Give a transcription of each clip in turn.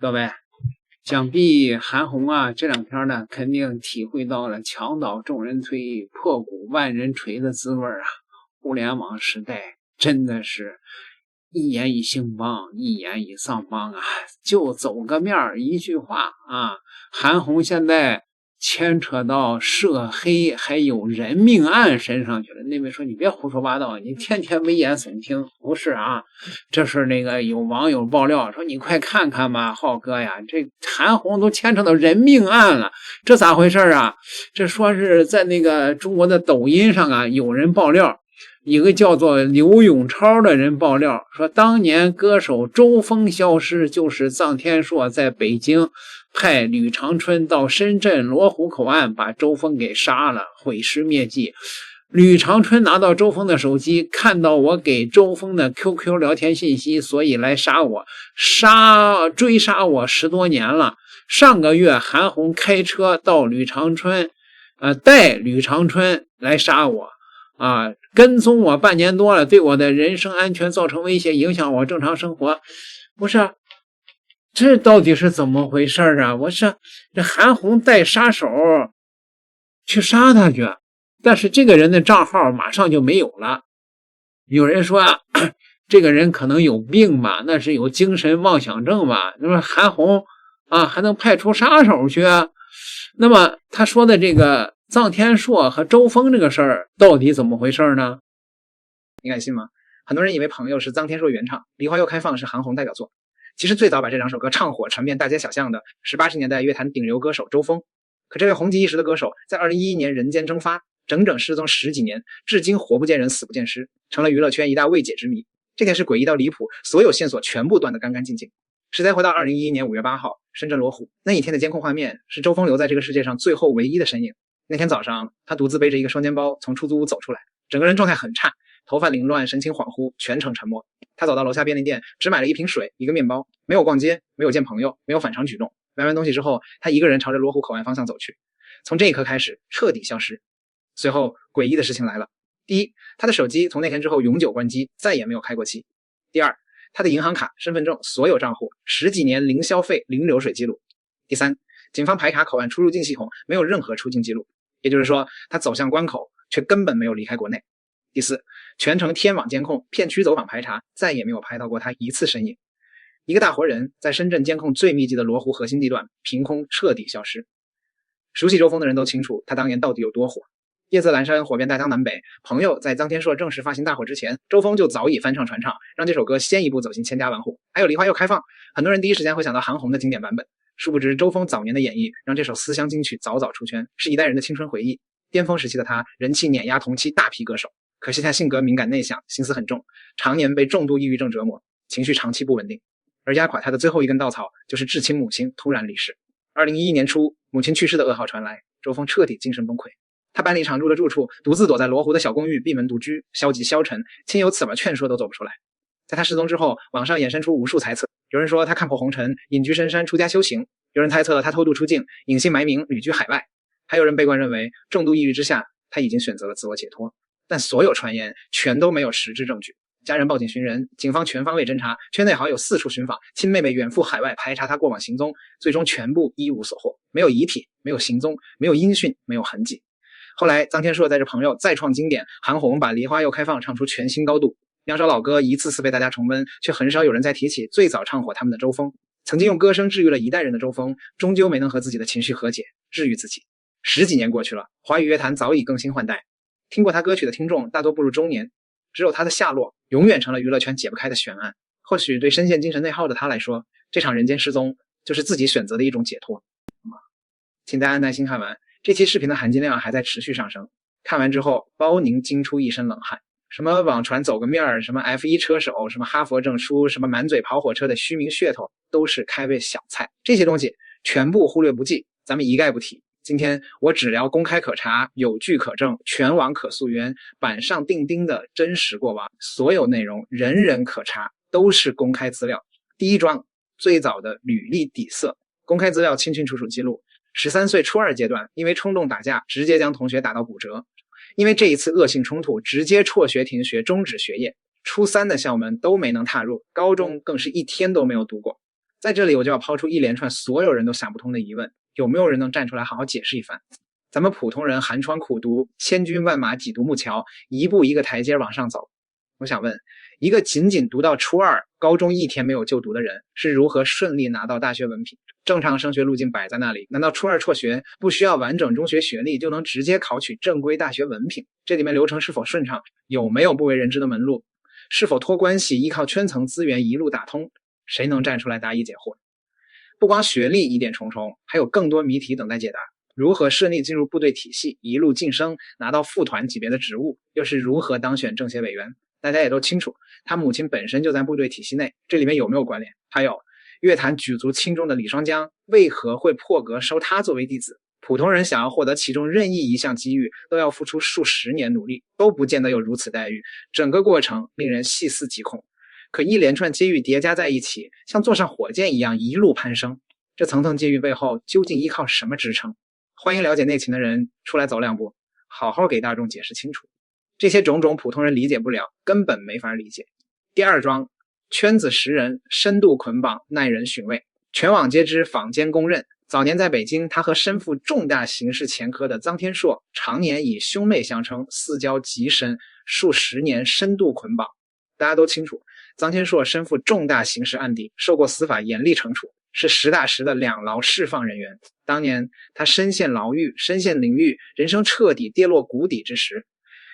各位，想必韩红啊这两天呢，肯定体会到了墙倒众人推，破鼓万人锤的滋味啊！互联网时代真的是一言以兴邦，一言以丧邦啊！就走个面儿，一句话啊，韩红现在牵扯到涉黑还有人命案身上去了。那位说你别胡说八道，你天天危言耸听，不是啊？这是那个有网友爆料说你快看看吧，浩哥呀，这韩红都牵扯到人命案了，这咋回事啊？这说是在那个中国的抖音上啊，有人爆料。一个叫做刘永超的人爆料说，当年歌手周峰消失，就是臧天朔在北京派吕长春到深圳罗湖口岸把周峰给杀了，毁尸灭迹。吕长春拿到周峰的手机，看到我给周峰的 QQ 聊天信息，所以来杀我，追杀我10多年了。上个月韩红开车到吕长春，带吕长春来杀我。跟踪我半年多了，对我的人身安全造成威胁，影响我正常生活。不是，这到底是怎么回事啊？我是这韩红带杀手去杀他去，但是这个人的账号马上就没有了。有人说这个人可能有病吧，那是有精神妄想症吧？那么韩红还能派出杀手去？那么他说的这个臧天朔和周峰这个事儿到底怎么回事呢？你敢信吗？很多人以为朋友是臧天朔原唱，梨花又开放是韩红代表作。其实最早把这两首歌唱火传遍大街小巷的是80年代乐坛顶流歌手周峰。可这位红极一时的歌手在2011年人间蒸发，整整失踪10几年，至今活不见人死不见尸，成了娱乐圈一大未解之谜。这件事诡异到离谱，所有线索全部断得干干净净。时间回到2011年5月8号，深圳罗湖，那一天的监控画面是周峰留在这个世界上最后唯一的身影。那天早上，他独自背着一个双肩包从出租屋走出来，整个人状态很差，头发凌乱，神情恍惚，全程沉默。他走到楼下便利店，只买了一瓶水，一个面包，没有逛街，没有见朋友，没有反常举动。买完东西之后，他一个人朝着罗湖口岸方向走去。从这一刻开始，彻底消失。随后，诡异的事情来了。第一，他的手机从那天之后永久关机，再也没有开过机。第二，他的银行卡、身份证、所有账户10几年零消费、零流水记录。第三，警方排查口岸出入境系统没有任何出境记录，也就是说，他走向关口，却根本没有离开国内。第四，全程天网监控、片区走访排查，再也没有拍到过他一次身影。一个大活人在深圳监控最密集的罗湖核心地段，凭空彻底消失。熟悉周峰的人都清楚，他当年到底有多火。夜色阑珊，火遍大江南北。朋友在臧天朔正式发行大火之前，周峰就早已翻唱传唱，让这首歌先一步走进千家万户。还有梨花又开放，很多人第一时间会想到韩红的经典版本。殊不知周峰早年的演绎，让这首思乡金曲早早出圈，是一代人的青春回忆。巅峰时期的他，人气碾压同期大批歌手。可惜他性格敏感内向，心思很重，常年被重度抑郁症折磨，情绪长期不稳定。而压垮他的最后一根稻草，就是至亲母亲突然离世。2011年初，母亲去世的噩耗传来，周峰彻底精神崩溃。他搬离常住的住处，独自躲在罗湖的小公寓闭门独居，消极消沉，亲友怎么劝说都走不出来。在他失踪之后，网上衍生出无数猜测，有人说他看破红尘，隐居深山出家修行，有人猜测他偷渡出境，隐姓埋名旅居海外，还有人悲观认为重度抑郁之下，他已经选择了自我解脱。但所有传言全都没有实质证据。家人报警寻人，警方全方位侦查，圈内好友四处寻访，亲妹妹远赴海外排查他过往行踪，最终全部一无所获，没有遗体，没有行踪，没有音讯，没有痕迹。后来臧天朔带着朋友再创经典，韩红把梨花又开放唱出全新高度。两首老歌一次次被大家重温，却很少有人再提起最早唱火他们的周峰。曾经用歌声治愈了一代人的周峰，终究没能和自己的情绪和解，治愈自己。10几年过去了，华语乐坛早已更新换代，听过他歌曲的听众大多步入中年，只有他的下落永远成了娱乐圈解不开的悬案。或许对深陷精神内耗的他来说，这场人间失踪就是自己选择的一种解脱。请大家耐心看完，这期视频的含金量还在持续上升，看完之后包您惊出一身冷汗。什么网传走个面儿，什么 F1 车手，什么哈佛证书，什么满嘴跑火车的虚名噱头，都是开胃小菜。这些东西全部忽略不计，咱们一概不提。今天我只聊公开可查、有据可证、全网可溯源、板上钉钉的真实过往，所有内容人人可查，都是公开资料。第一桩，最早的履历底色，公开资料清清楚楚记录13岁初2阶段，因为冲动打架，直接将同学打到骨折。因为这一次恶性冲突，直接辍学停学，终止学业。初3的校门都没能踏入，高中更是一天都没有读过。在这里我就要抛出一连串所有人都想不通的疑问，有没有人能站出来好好解释一番？咱们普通人寒窗苦读，千军万马几独木桥，一步一个台阶往上走。我想问，一个仅仅读到初二，高中一天没有就读的人，是如何顺利拿到大学文凭？正常升学路径摆在那里，难道初二辍学不需要完整中学学历就能直接考取正规大学文凭？这里面流程是否顺畅？有没有不为人知的门路？是否托关系依靠圈层资源一路打通？谁能站出来答疑解惑？不光学历疑点重重，还有更多谜题等待解答。如何顺利进入部队体系，一路晋升，拿到副团级别的职务，又是如何当选政协委员？大家也都清楚，他母亲本身就在部队体系内，这里面有没有关联？还有乐坛举足轻重的李双江为何会破格收他作为弟子？普通人想要获得其中任意一项机遇，都要付出数十年努力，都不见得有如此待遇，整个过程令人细思极恐。可一连串机遇叠加在一起，像坐上火箭一样一路攀升，这层层机遇背后究竟依靠什么支撑？欢迎了解内情的人出来走两步，好好给大众解释清楚。这些种种普通人理解不了，根本没法理解。第二桩，圈子识人，深度捆绑，耐人寻味。全网皆知，坊间公认，早年在北京，他和身负重大刑事前科的臧天朔常年以兄妹相称，私交极深，数十年深度捆绑。大家都清楚，臧天朔身负重大刑事案底，受过司法严厉惩处，是实打实的两牢释放人员。当年他身陷牢狱，身陷囹圄，人生彻底跌落谷底之时，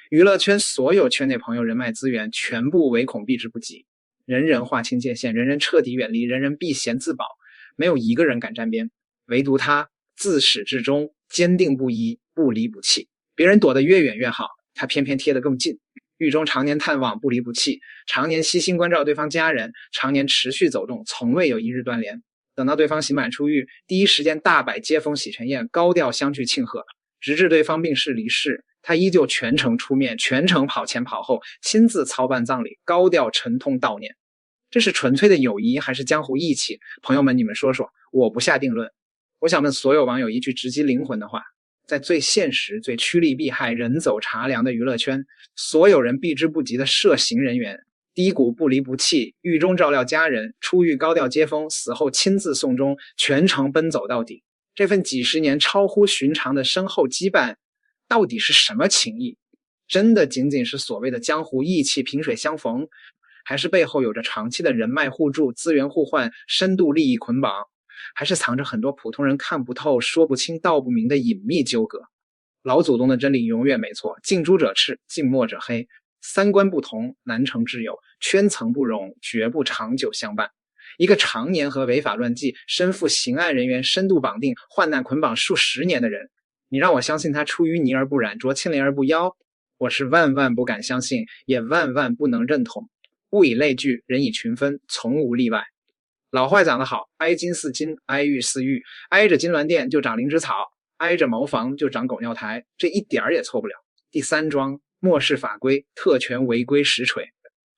娱乐圈所有圈内朋友人脉资源全部唯恐避之不及，人人划清界限，人人彻底远离，人人避嫌自保，没有一个人敢沾边，唯独他自始至终坚定不移，不离不弃。别人躲得越远越好，他偏偏贴得更近。狱中常年探望，不离不弃，常年悉心关照对方家人，常年持续走动，从未有一日断联。等到对方刑满出狱，第一时间大摆接风洗尘宴，高调相聚庆贺，直至对方病逝离世，他依旧全程出面，全程跑前跑后，亲自操办葬礼，高调沉痛悼念。这是纯粹的友谊还是江湖义气？朋友们，你们说说，我不下定论。我想问所有网友一句直击灵魂的话，在最现实、最趋利避害、人走茶凉的娱乐圈，所有人避之不及的涉刑人员，低谷不离不弃，狱中照料家人，出狱高调接风，死后亲自送终，全程奔走到底。这份几十年超乎寻常的深厚羁绊，到底是什么情谊？真的仅仅是所谓的江湖义气、萍水相逢，还是背后有着长期的人脉互助、资源互换、深度利益捆绑？还是藏着很多普通人看不透、说不清道不明的隐秘纠葛？老祖宗的真理永远没错，近朱者赤，近墨者黑，三观不同，难成挚友，圈层不容，绝不长久相伴。一个常年和违法乱纪、身负刑案人员深度绑定、患难捆绑数十年的人，你让我相信他出淤泥而不染，濯清涟而不妖？我是万万不敢相信，也万万不能认同。物以类聚，人以群分，从无例外。老话讲得好，挨金似金，挨玉似玉，挨着金銮殿就长灵芝草，挨着茅房就长狗尿台，这一点儿也错不了。第三桩，漠视法规，特权违规实锤。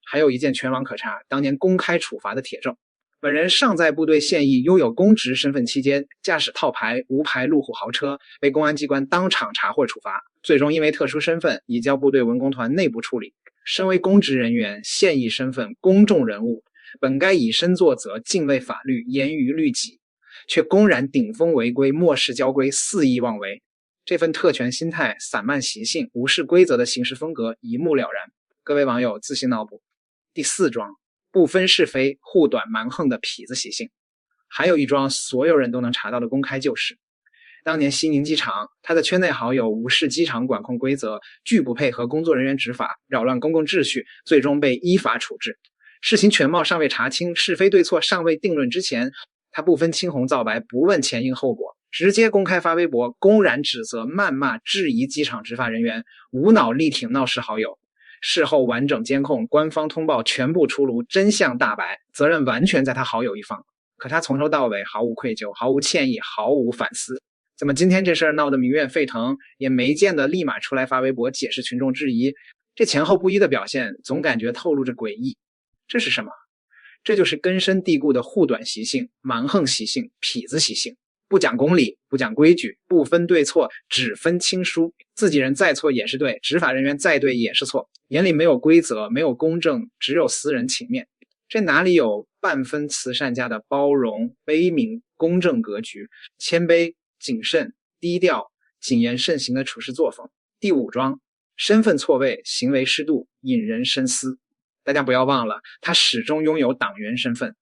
还有一件全网可查，当年公开处罚的铁证。本人尚在部队现役，拥有公职身份期间，驾驶套牌、无牌路虎豪车，被公安机关当场查获处罚，最终因为特殊身份移交部队文工团内部处理。身为公职人员，现役身份，公众人物，本该以身作则，敬畏法律，严于律己，却公然顶风违规，漠视交规，肆意妄为。这份特权心态、散漫习性、无视规则的行事风格一目了然，各位网友自行脑补。第四桩，不分是非、护短蛮横的痞子习性。还有一桩所有人都能查到的公开旧事。当年西宁机场，他的圈内好友无视机场管控规则，拒不配合工作人员执法，扰乱公共秩序，最终被依法处置。事情全貌尚未查清，是非对错尚未定论之前，他不分青红皂白，不问前因后果，直接公开发微博，公然指责、谩骂、质疑机场执法人员，无脑力挺闹事好友。事后完整监控、官方通报全部出炉，真相大白，责任完全在他好友一方。可他从头到尾毫无愧疚，毫无歉意，毫无反思。怎么今天这事儿闹得民怨沸腾，也没见得立马出来发微博解释群众质疑？这前后不一的表现，总感觉透露着诡异。这是什么？这就是根深蒂固的护短习性、蛮横习性、痞子习性。不讲公理，不讲规矩，不分对错，只分亲疏。自己人再错也是对，执法人员再对也是错。眼里没有规则，没有公正，只有私人情面。这哪里有半分慈善家的包容、悲悯、公正格局，谦卑、谨慎、低调、谨言慎行的处事作风。第5桩，身份错位，行为失度，引人深思。大家不要忘了，他始终拥有党员身份，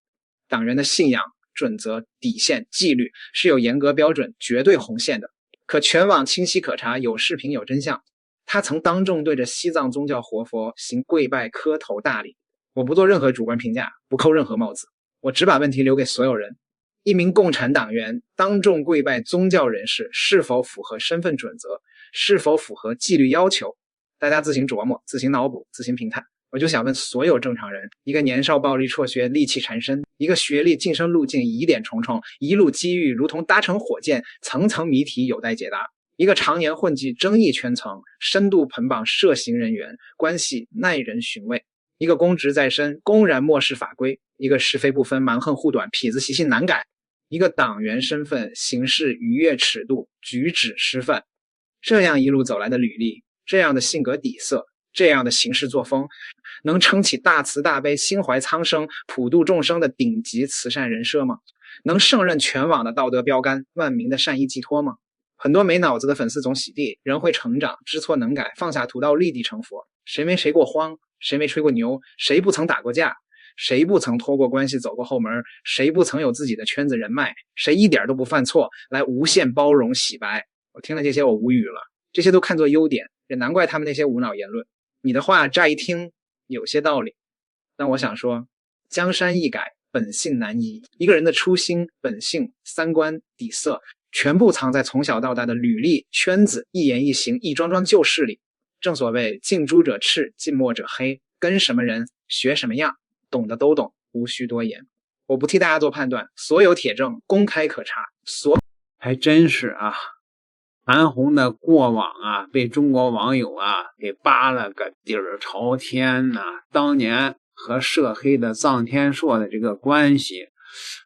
党员的信仰、准则、底线、纪律是有严格标准、绝对红线的，可全网清晰可查，有视频有真相。他曾当众对着西藏宗教活佛行跪拜磕头大礼。我不做任何主观评价，不扣任何帽子，我只把问题留给所有人。一名共产党员当众跪拜宗教人士，是否符合身份准则，是否符合纪律要求？大家自行琢磨，自行脑补，自行评判。我就想问所有正常人，一个年少暴力辍学，戾气缠身，一个学历晋升路径疑点重重，一路机遇如同搭乘火箭，层层谜题有待解答，一个常年混迹争议圈层，深度捆绑涉行人员，关系耐人寻味，一个公职在身，公然漠视法规，一个是非不分，蛮横护短，痞子习性难改，一个党员身份，行事逾越尺度，举止失范。这样一路走来的履历，这样的性格底色，这样的行事作风，能撑起大慈大悲、心怀苍生、普度众生的顶级慈善人设吗？能胜任全网的道德标杆、万民的善意寄托吗？很多没脑子的粉丝总洗地，人会成长，知错能改，放下屠刀，立地成佛。谁没谁过荒，谁没吹过牛，谁不曾打过架，谁不曾托过关系走过后门，谁不曾有自己的圈子人脉，谁一点都不犯错来无限包容洗白。我听了这些我无语了，这些都看作优点，也难怪他们那些无脑言论。你的话乍一听有些道理，但我想说，江山易改，本性难移。一个人的初心、本性、三观、底色，全部藏在从小到大的履历、圈子、一言一行、一桩桩旧事里。正所谓近朱者赤，近墨者黑，跟什么人学什么样，懂的都懂，无需多言。我不替大家做判断，所有帖证公开可查。还真是啊，韩红的过往啊，被中国网友啊给扒了个底儿朝天呐。当年和涉黑的臧天朔的这个关系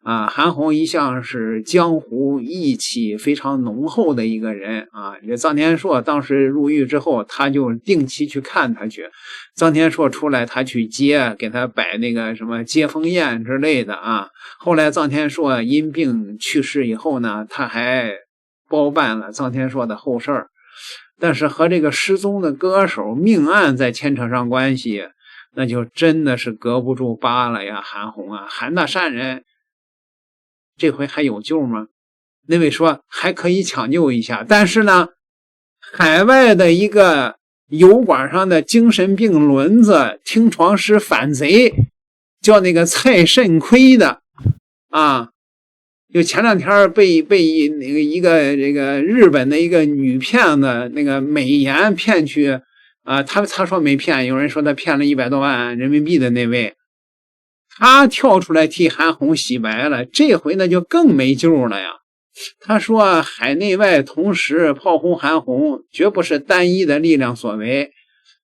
啊，韩红一向是江湖义气非常浓厚的一个人啊。这臧天朔当时入狱之后，他就定期去看他去。臧天朔出来，他去接，给他摆那个什么接风宴之类的啊。后来臧天朔因病去世以后呢，他还包办了臧天朔的后事儿。但是和这个失踪的歌手命案再牵扯上关系，那就真的是隔不住疤了呀。韩红啊，韩大善人这回还有救吗？那位说还可以抢救一下，但是呢，海外的一个油管上的精神病轮子听床师反贼，叫那个蔡慎亏的啊，就前两天被那个一个这个日本的一个女骗子那个美颜骗去啊，他说没骗，有人说他骗了100多万人民币的那位。他跳出来替韩红洗白了，这回呢就更没救了呀。他说海内外同时炮轰韩红，绝不是单一的力量所为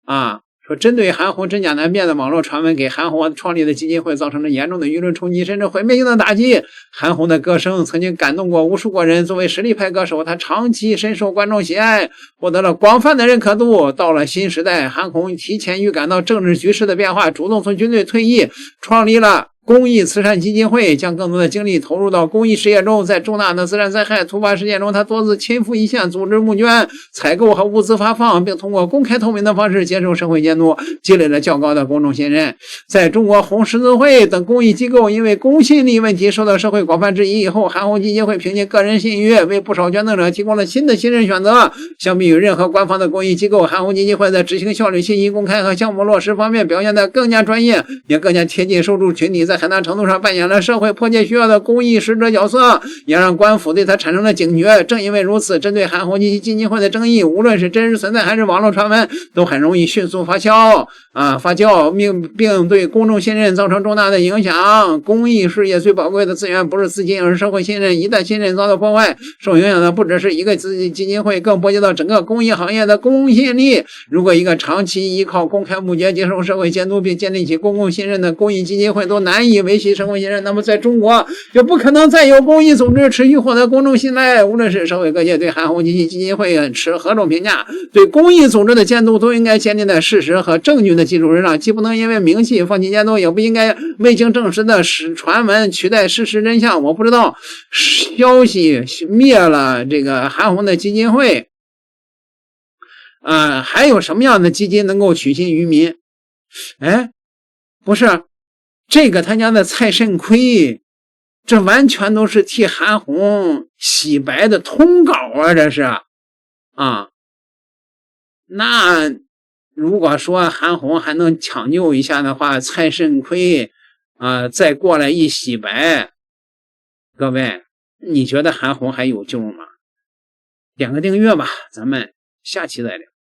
啊。说针对韩红真假难辨的网络传闻，给韩红创立的基金会造成了严重的舆论冲击，甚至毁灭性的打击。韩红的歌声曾经感动过无数个人，作为实力派歌手，她长期深受观众喜爱，获得了广泛的认可度。到了新时代，韩红提前预感到政治局势的变化，主动从军队退役，创立了公益慈善基金会，将更多的精力投入到公益事业中。在重大的自然灾害突发事件中，他多次亲赴一线，组织募捐、采购和物资发放，并通过公开透明的方式接受社会监督，积累了较高的公众信任。在中国红十字会等公益机构因为公信力问题受到社会广泛质疑以后，韩红基金会凭借个人信誉，为不少捐赠者提供了新的信任选择。相比于任何官方的公益机构，韩红基金会在执行效率、信息公开和项目落实方面表现得更加专业，也更加贴近受助群体，在很大程度上扮演了社会迫切需要的公益使者角色，也让官府对他产生了警觉。正因为如此，针对韩红基金会的争议，无论是真实存在还是网络传闻，都很容易迅速发酵，并对公众信任造成重大的影响。公益事业最宝贵的资源不是资金，而是社会信任。一旦信任遭到破坏，受影响的不只是一个基金会，更波及到整个公益行业的公信力。如果一个长期依靠公开募捐、接受社会监督并建立起公共信任的公益基金会都难权益，维系社会信任，那么在中国就不可能再有公益组织持续获得公众信赖。无论是社会各界对韩红基金会持何种评价，对公益组织的监督都应该建立在事实和证据的基础之上，既不能因为名气放弃监督，也不应该未经证实的传闻取代事实真相。我不知道消息灭了这个韩红的基金会还有什么样的基金能够取信于民？哎，不是，这个他家的蔡慎亏，这完全都是替韩红洗白的通稿啊，这是啊。那如果说韩红还能抢救一下的话，蔡慎亏再过来一洗白，各位，你觉得韩红还有救吗？点个订阅吧，咱们下期再聊。